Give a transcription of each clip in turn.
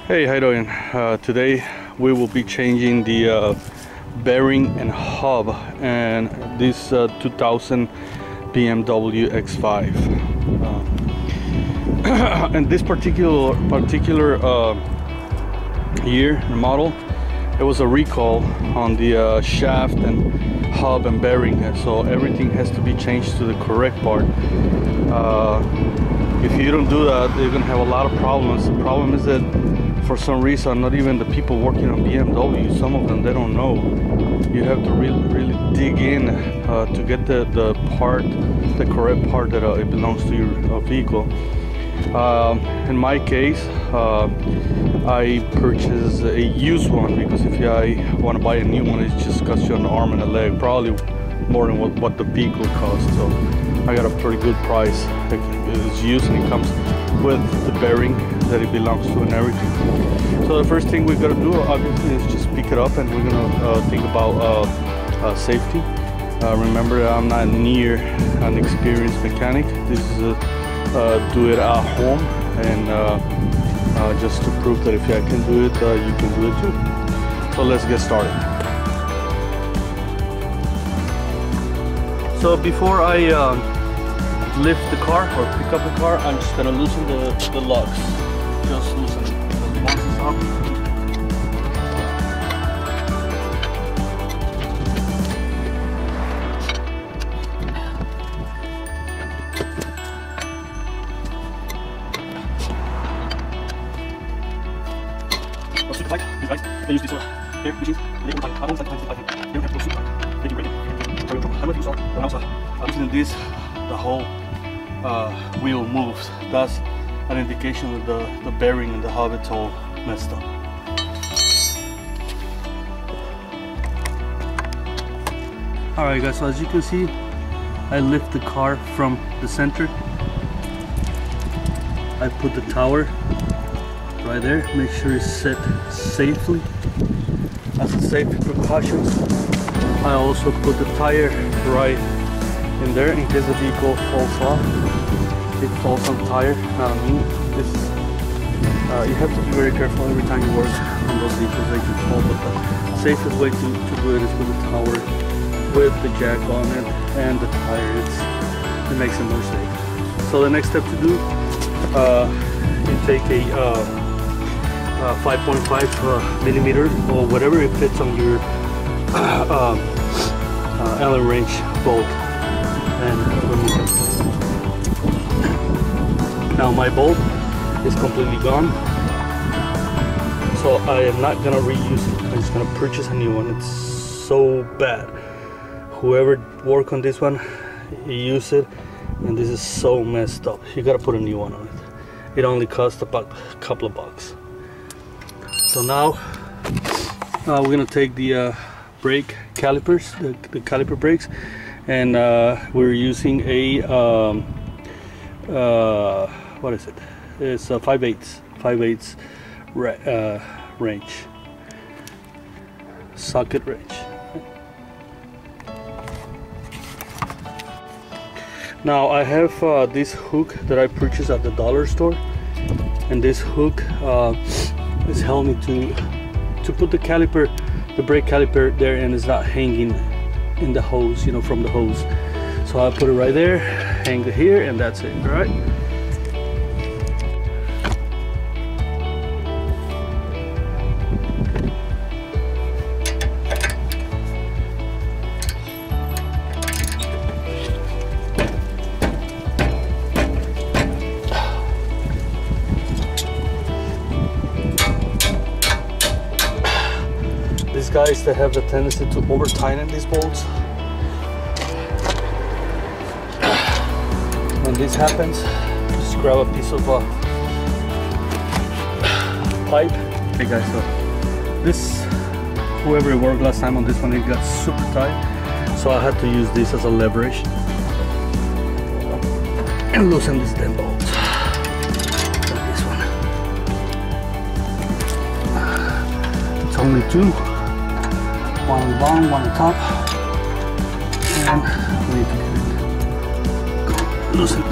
Hey, how you doing? Today we will be changing the bearing and hub and this 2000 BMW X5. And this particular year and model, it was a recall on the shaft and hub and bearing, so everything has to be changed to the correct part. If you don't do that, you're gonna have a lot of problems. The problem is that for some reason, not even the people working on BMW, some of them, they don't know. You have to really dig in to get the correct part that it belongs to your vehicle. In my case, I purchased a used one because if I want to buy a new one, it just costs you an arm and a leg, probably more than what the vehicle costs. So I got a pretty good price. It's used and it comes with the bearing that it belongs to and everything. So the first thing we're gonna do obviously is just pick it up, and we're gonna think about safety. Remember, I'm not near an experienced mechanic. This is a do it at home, and just to prove that if I can do it, you can do it too. So let's get started. So before I lift the car or pick up the car, I'm just gonna loosen the lugs. Just loosen it. Once it's up, these guys, they use these air machines. They work like sometimes they don't have to go super. They do break it. I'm not using when I'm using this, the whole wheel moves. That's an indication that the bearing and the hub it's all messed up. Alright guys, so as you can see, I lift the car from the center. I put the tower right there, make sure it's set safely as a safety precaution. I also put the tire right in there in case the vehicle falls off. It falls on tire, not on me. This you have to be very careful every time you work on those vehicles. They can fall, but the safest way to do it is with the tower, with the jack on it and the tire. It makes it more safe. So the next step to do, you take a 5.5 millimeter or whatever it fits on your Allen wrench bolt, and remove it. Now my bolt is completely gone, so I am not gonna reuse it. I'm just gonna purchase a new one. It's so bad. Whoever worked on this one, use it, and this is so messed up. You gotta put a new one on it. It only costs about a couple of bucks. So now we're gonna take the brake calipers, the caliper brakes, and we're using a what is it? It's a 5/8 wrench, socket wrench. Now I have this hook that I purchased at the dollar store, and this hook is helping me to put the caliper, the brake caliper there, and it's not hanging in the hose, you know, from the hose. So I put it right there, hang it here, and that's it. All right. These guys, they have the tendency to over tighten these bolts. When this happens, just grab a piece of pipe. Hey guys, so this, whoever worked last time on this one, it got super tight, so I had to use this as a leverage and loosen these damn bolts. Like this one. It's only two. One on the bottom, one on top, and we need to get it loosened.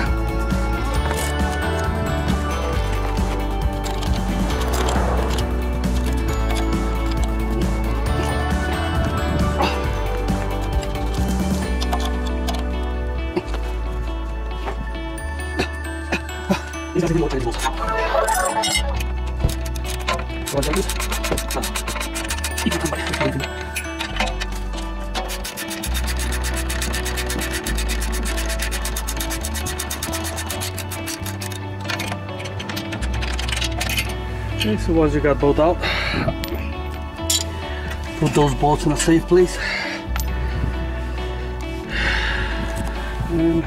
Okay, so once you got both out, put those bolts in a safe place, and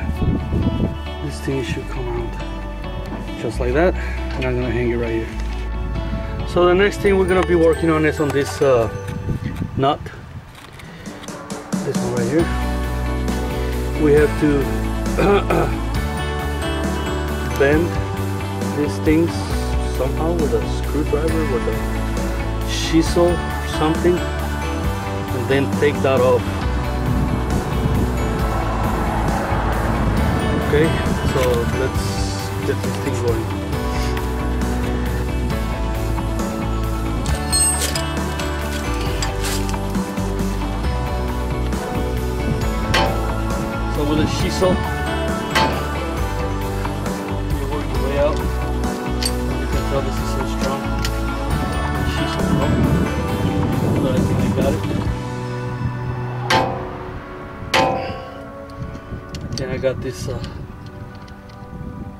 this thing should come out just like that, and I'm gonna hang it right here. So the next thing we're gonna be working on is on this nut, this one right here. We have to bend these things somehow with a screwdriver, with a chisel or something, and then take that off. Okay, so let's get this thing going. So with a chisel, you work your way out. Oh, this is so strong. She's so strong. But I think I got it. Then I got this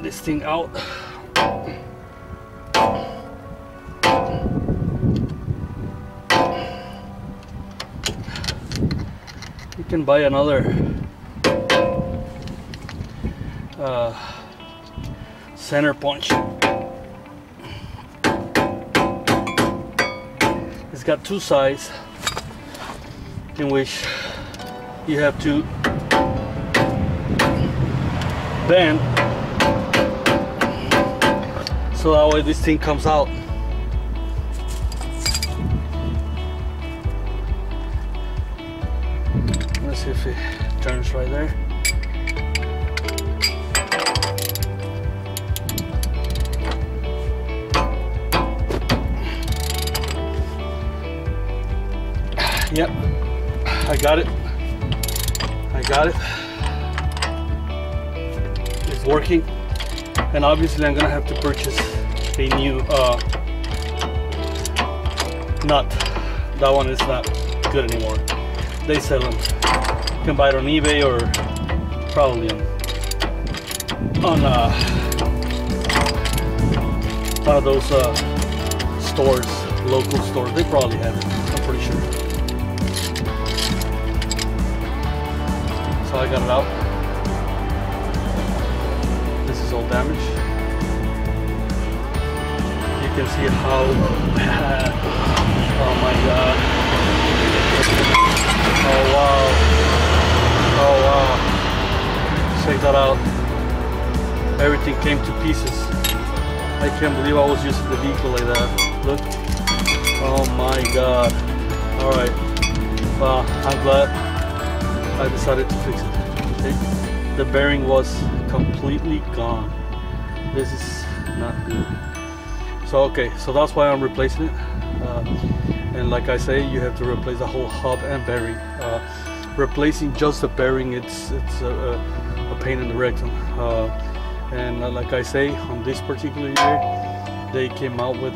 this thing out. You can buy another center punch. It's got two sides in which you have to bend so that way this thing comes out. Let's see if it turns right there. Yep, I got it. I got it. It's working. And obviously I'm gonna have to purchase a new nut. That one is not good anymore. They sell them. You can buy it on eBay or probably on one of those stores, local stores. They probably have it, I'm pretty sure. So I got it out. This is all damaged. You can see how bad. Oh my god. Oh wow. Oh wow. Check that out. Everything came to pieces. I can't believe I was using the vehicle like that. Look. Oh my god. Alright. Wow, I'm glad I decided to fix it. Okay? The bearing was completely gone. This is not good. So okay, so that's why I'm replacing it. And like I say, you have to replace the whole hub and bearing. Replacing just the bearing, it's a pain in the rectum. And like I say, on this particular year, they came out with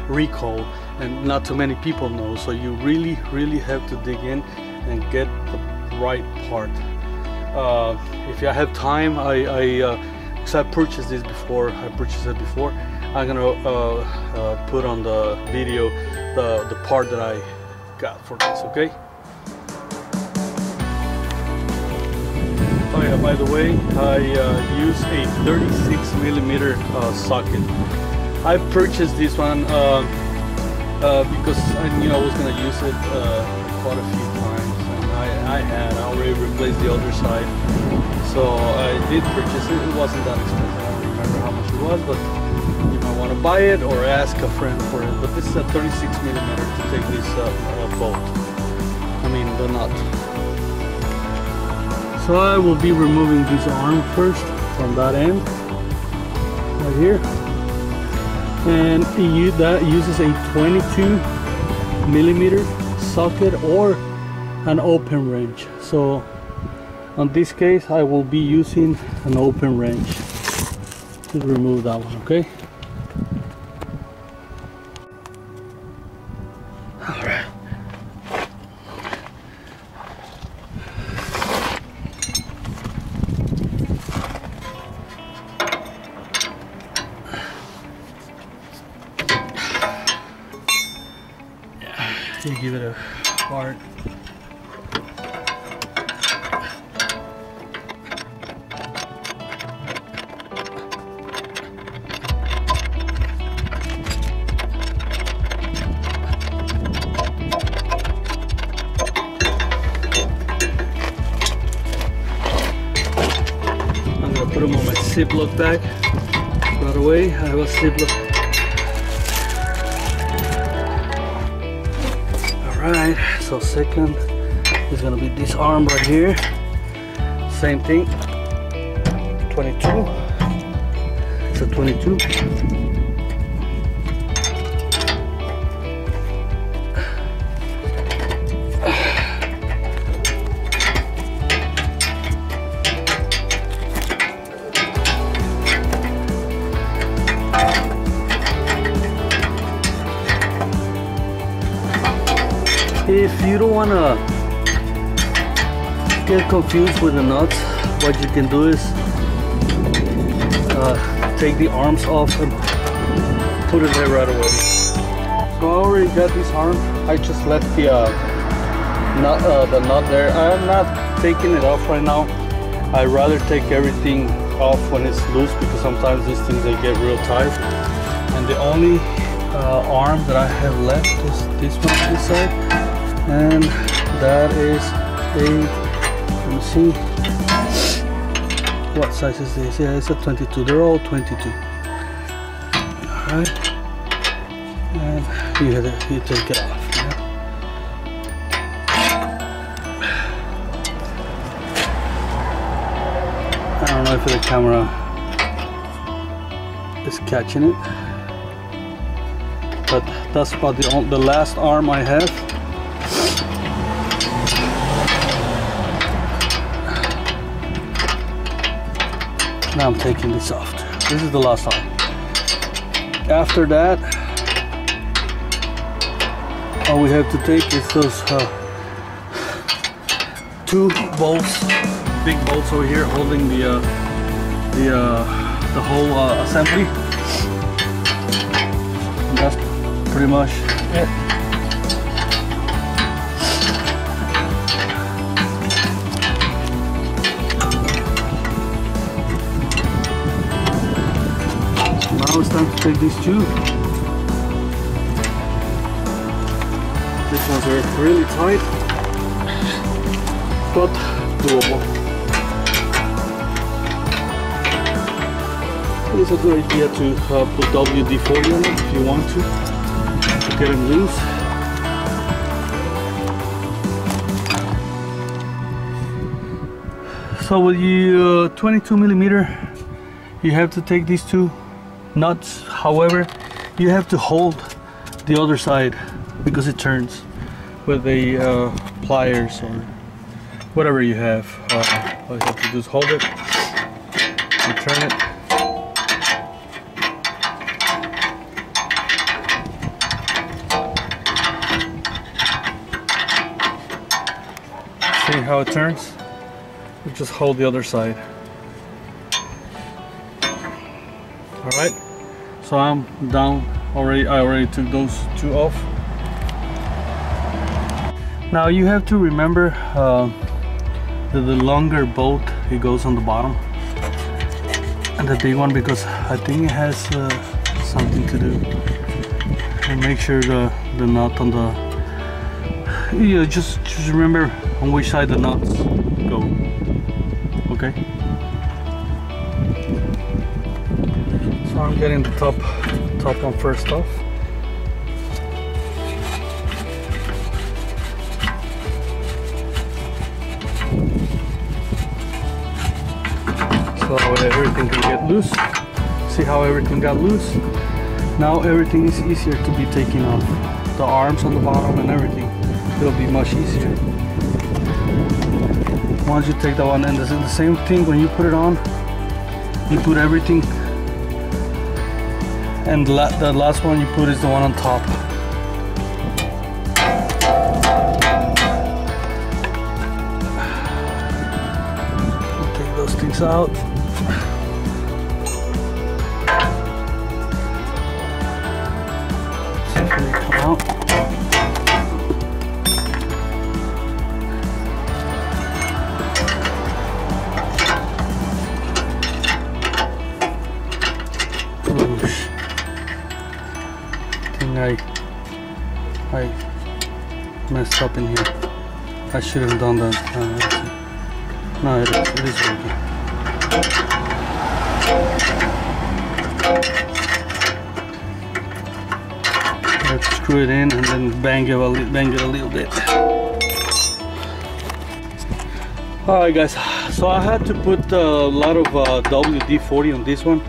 recall, and not too many people know. So you really have to dig in and get the right part. If I have time, because I purchased this before. I'm gonna put on the video the part that I got for this. Okay. Oh yeah, by the way, I use a 36mm socket. I purchased this one because I knew I was going to use it quite a few times, and I already replaced the other side, so I did purchase it. It wasn't that expensive. I don't remember how much it was, but you might want to buy it or ask a friend for it. But this is a 36mm to take this bolt. I mean the nut. So I will be removing this arm first from that end, right here, and that uses a 22mm socket or an open wrench. So on this case, I will be using an open wrench. to remove that one, okay? All right. Yeah, you give it a hard. Put them on my Ziploc bag right away. I have a Ziploc. Alright, so second is gonna be this arm right here. Same thing. 22. It's a 22. If you don't want to get confused with the nuts, what you can do is take the arms off and put it there right away. So I already got this arm. I just left the nut there. I'm not taking it off right now. I'd rather take everything off when it's loose, because sometimes these things, they get real tight. And the only arm that I have left is this one on this side. And that is a, let me see, what size is this? Yeah, it's a 22. They're all 22. Alright, and you take it off. Yeah. I don't know if the camera is catching it, but that's about the last arm I have. Now I'm taking this off. This is the last arm. After that, all we have to take is those two bolts, big bolts over here, holding the whole assembly. And that's pretty much it. Now it's time to take these two. These ones are really tight, but doable. It's a good idea to put WD-40 on it if you want to get them loose. So with the 22 millimeter, you have to take these two nuts. However, you have to hold the other side because it turns with the pliers or whatever you have. All you have to do is hold it and turn it. See how it turns? You just hold the other side. Alright, so I'm down already. I already took those two off. Now you have to remember that the longer bolt, it goes on the bottom, and the big one, because I think it has something to do. And make sure the nut on the, just remember on which side the nuts go. Okay. So I'm getting the top one first off. So everything can get loose. See how everything got loose? Now everything is easier to be taken off. The arms on the bottom and everything. It'll be much easier. Once you take that one, and the same thing when you put it on, you put everything and the last one you put is the one on top. Take those things out. See if they come out. I messed up in here. I should have done that. No, it is working. Let's screw it in and then bang it a little bit. Alright guys, so I had to put a lot of WD-40 on this one.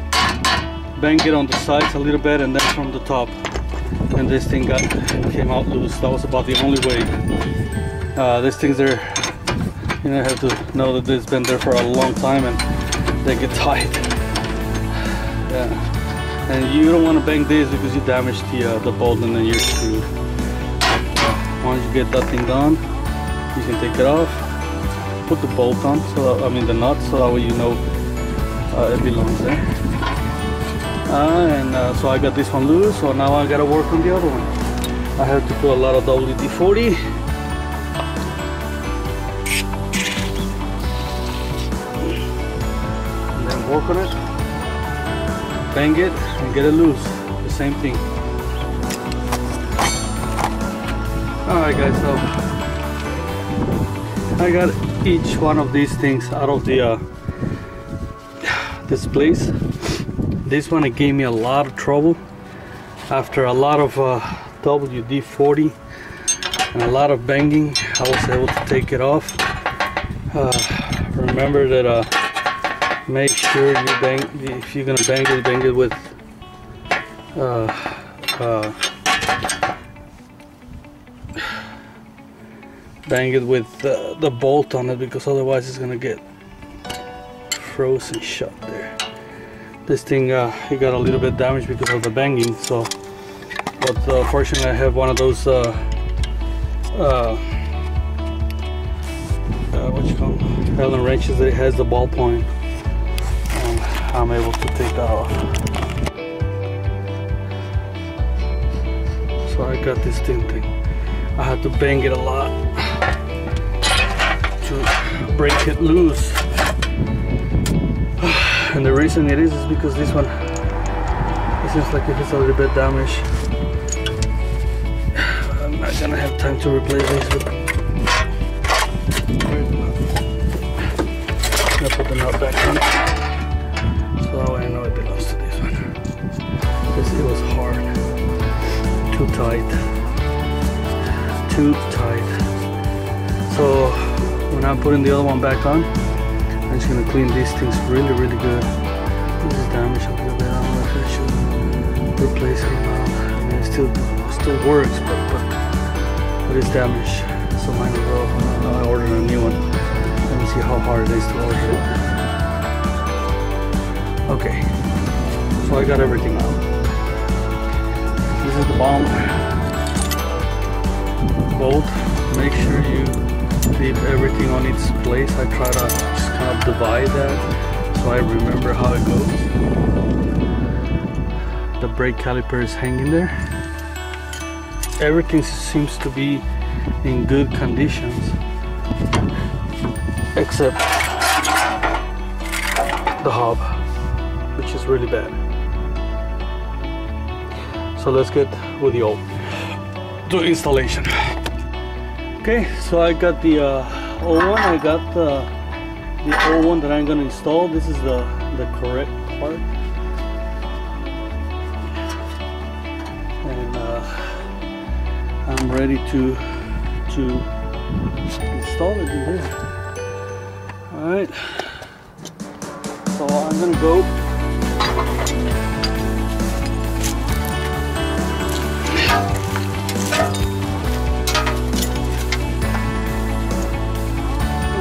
Bang it on the sides a little bit and then from the top. And this thing came out loose. That was about the only way. These things are, you know, you have to know that it's been there for a long time and they get tight. Yeah, and you don't want to bang this because you damage the bolt and then you're screwed. Once you get that thing done, you can take it off, put the bolt on, so that, I mean the nut, so that way you know it belongs there. So I got this one loose, so now I gotta work on the other one. I have to put a lot of WD-40. And then work on it, bang it, and get it loose. The same thing. Alright guys, so I got each one of these things out of the this place. This one, it gave me a lot of trouble. After a lot of WD-40 and a lot of banging, I was able to take it off. Remember that make sure you bang, if you're gonna bang it with the bolt on it, because otherwise it's gonna get frozen shut there. This thing it got a little bit damaged because of the banging, so but fortunately I have one of those what you call them, Allen wrenches that it has the ball point, and I'm able to take that off. So I got this thing. I had to bang it a lot to break it loose. And the reason it is because this one, it seems like it's a little bit damaged. I'm not gonna have time to replace this. But I'm gonna put the nut back on it, so that way I know it belongs to this one. Because it was hard, too tight. So when I'm putting the other one back on, I'm just gonna clean these things really good. This is damaged a little bit. I don't know if I should replace it or not. I mean, it still works, but it's damaged. So might as well I ordered a new one. Let me see how hard it is to order it. Okay, so I got everything out. This is the bottom bolt. Make sure you leave everything on its place. I try to just kind of divide that so I remember how it goes. The brake caliper is hanging there. Everything seems to be in good conditions except the hub, which is really bad. So let's get with the the installation. Okay, so I got the old one. I got the old one that I'm gonna install. This is the correct part, and I'm ready to install it in here. All right, so I'm gonna go.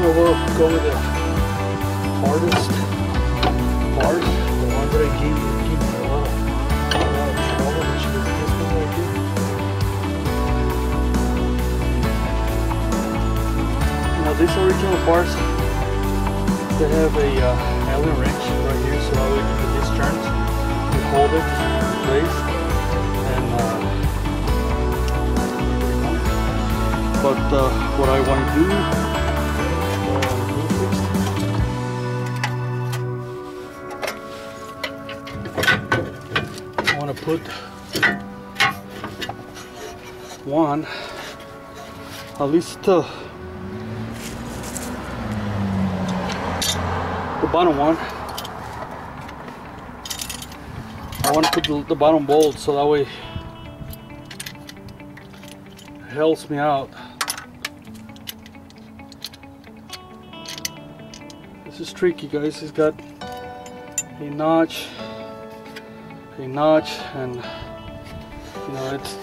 We'll go with the hardest part, the one that I gave me a lot of these original parts, they have a Allen wrench right here, so that way if this turns, you hold it in place. And but what I want to do, I want to put one, at least the bottom one. I want to put the bottom bolt so that way it helps me out. This is tricky, guys. It's got a notch, and you know it's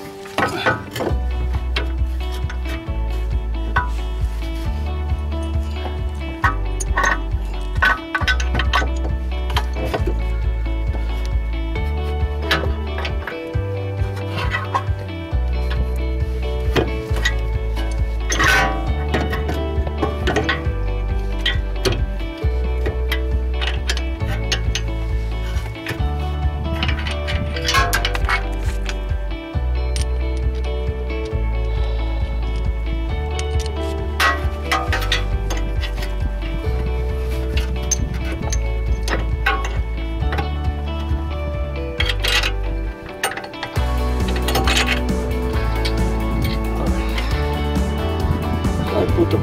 put them.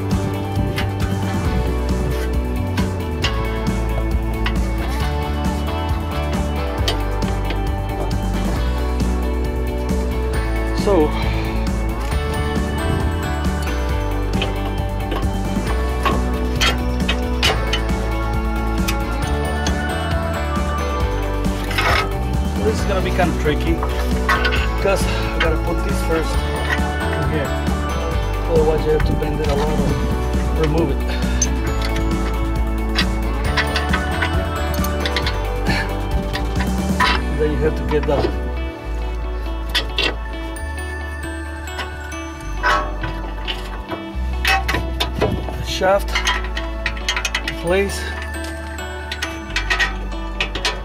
So this is gonna be kind of tricky because I gotta put this first in here. Otherwise you have to bend it a lot and remove it. And then you have to get the shaft in place.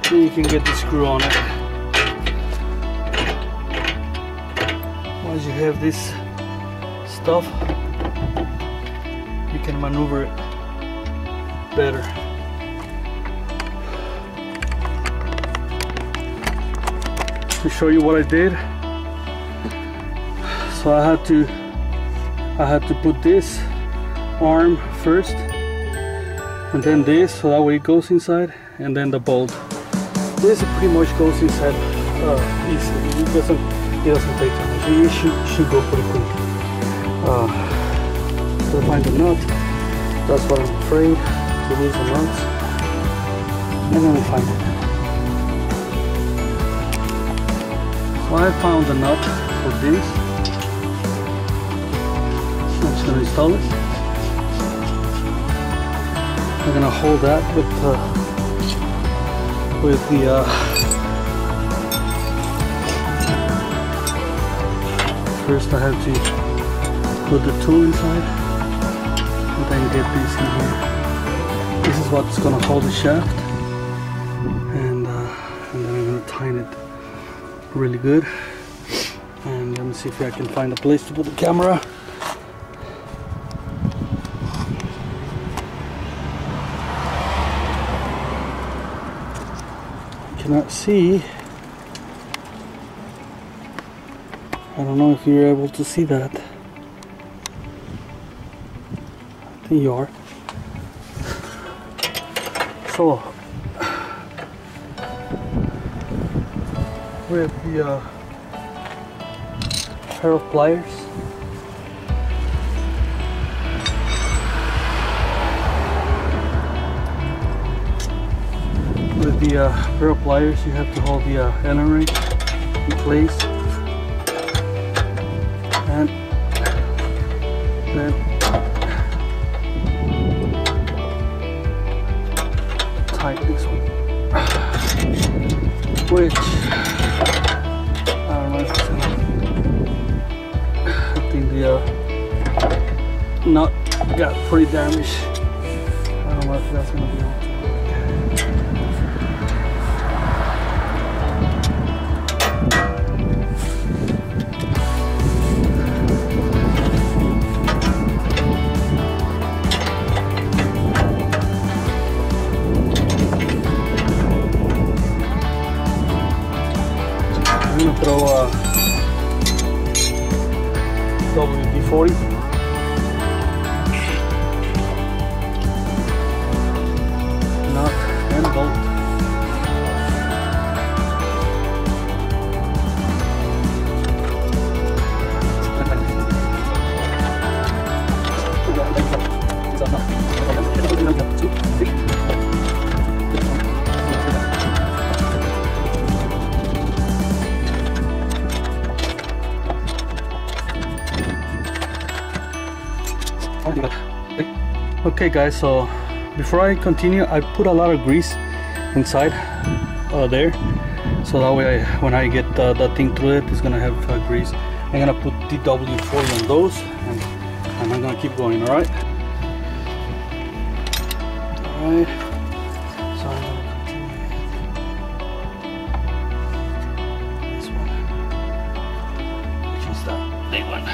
Then you can get the screw on it. Once you have this stuff, you can maneuver it better. To show you what I did, so I had to put this arm first and then this, so that way it goes inside, and then the bolt. This pretty much goes inside easily. It doesn't take too much. You should go pretty quick. To find the nut, that's what I'm afraid, to lose the nuts, and then we find it. So I found the nut for this. I'm just going to install it. I'm going to hold that with the first I have to put the tool inside and then get this in here. This is what's going to hold the shaft, and then I'm going to tighten it really good. And let me see if I can find a place to put the camera. I cannot see. I don't know if you're able to see that. I think you are. So with the pair of pliers, you have to hold the Allen wrench in place, and then tighten this one, which I don't know if it's enough. I think nut got pretty damaged. I don't know if that's gonna be on. I'm gonna throw a WD-40. Nut and bolt. Okay guys, so before I continue, I put a lot of grease inside there, so that way when I get that thing through it, it's gonna have grease. I'm gonna put DW40 on those, and I'm gonna keep going. All right. So I'm gonna continue this one, which is that big one.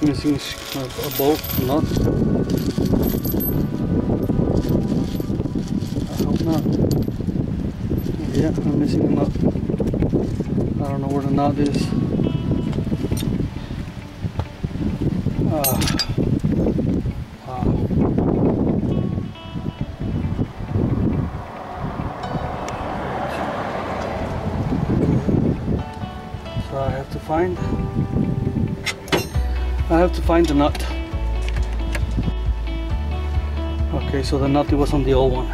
Missing a bolt nut. I hope not. Yeah, I'm missing a nut. I don't know where the nut is. Wow. So I have to find the nut. Okay, so the nut was on the old one.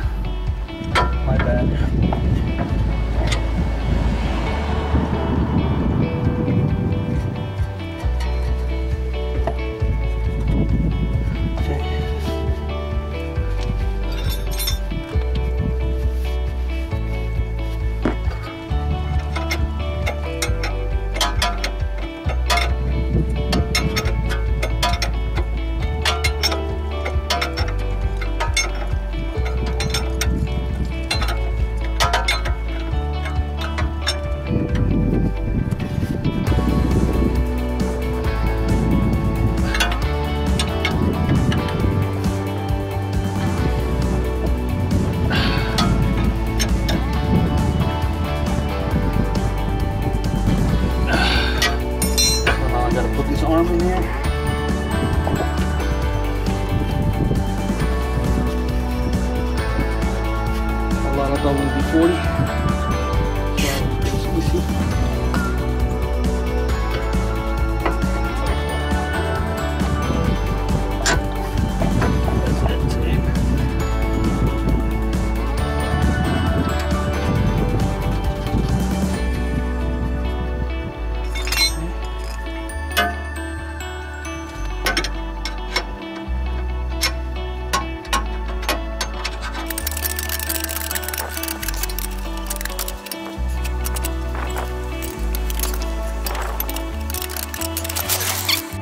My bad. Arm in here. A lot of WD-40. So easy.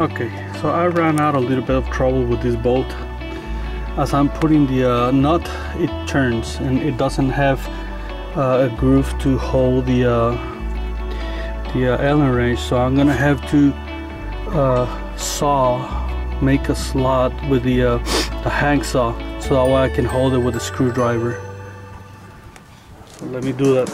Okay, so I ran out a little bit of trouble with this bolt. As I'm putting the nut, it turns and it doesn't have a groove to hold the Allen wrench, so I'm gonna have to make a slot with the handsaw, so that way I can hold it with a screwdriver. So let me do that.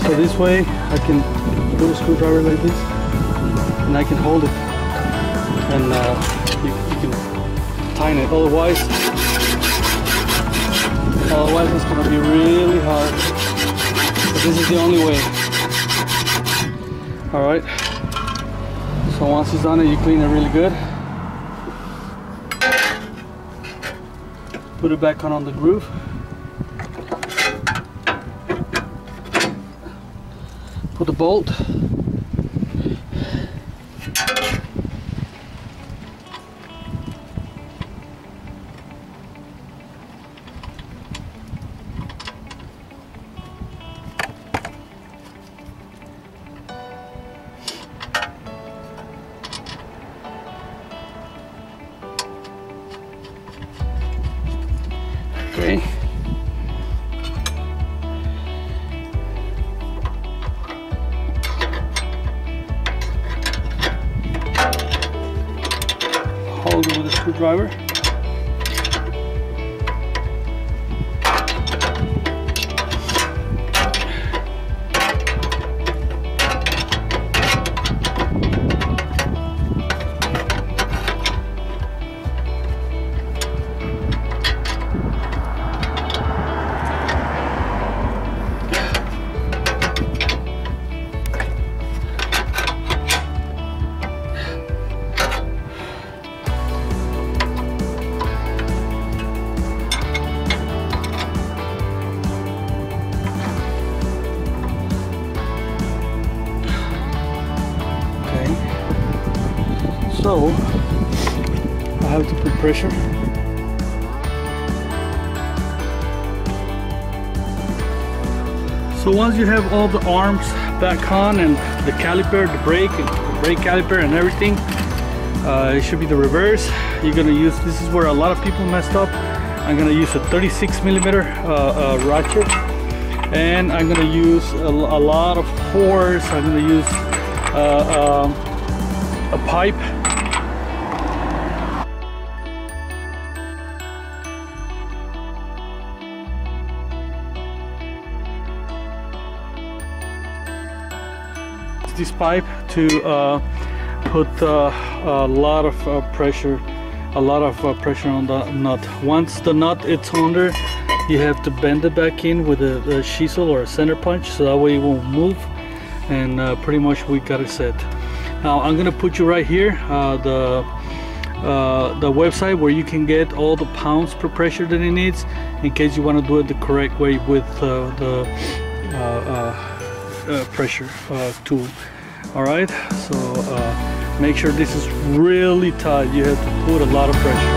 So this way I can put a screwdriver like this and I can hold it, and you can tighten it. Otherwise it's going to be really hard, but this is the only way. Alright, so once it's done, you clean it really good, put it back on the groove. Put the bolt, okay. Hold it with a screwdriver. So I have to put pressure. So once you have all the arms back on and the caliper, the brake caliper and everything, it should be the reverse. You're gonna use, this is where a lot of people messed up. I'm gonna use a 36mm ratchet, and I'm gonna use a lot of force. I'm gonna use a pipe. This pipe to put a lot of pressure on the nut. Once the nut it's under, you have to bend it back in with a chisel or a center punch, so that way it won't move, and pretty much we got it set. Now I'm gonna put you right here the website where you can get all the pounds per pressure that it needs, in case you want to do it the correct way with the pressure tool. All right, so make sure this is really tight. You have to put a lot of pressure.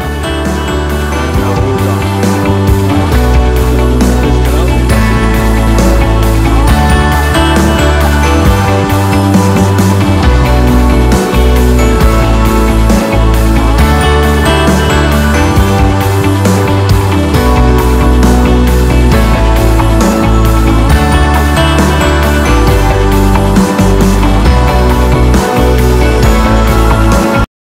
Now we're done.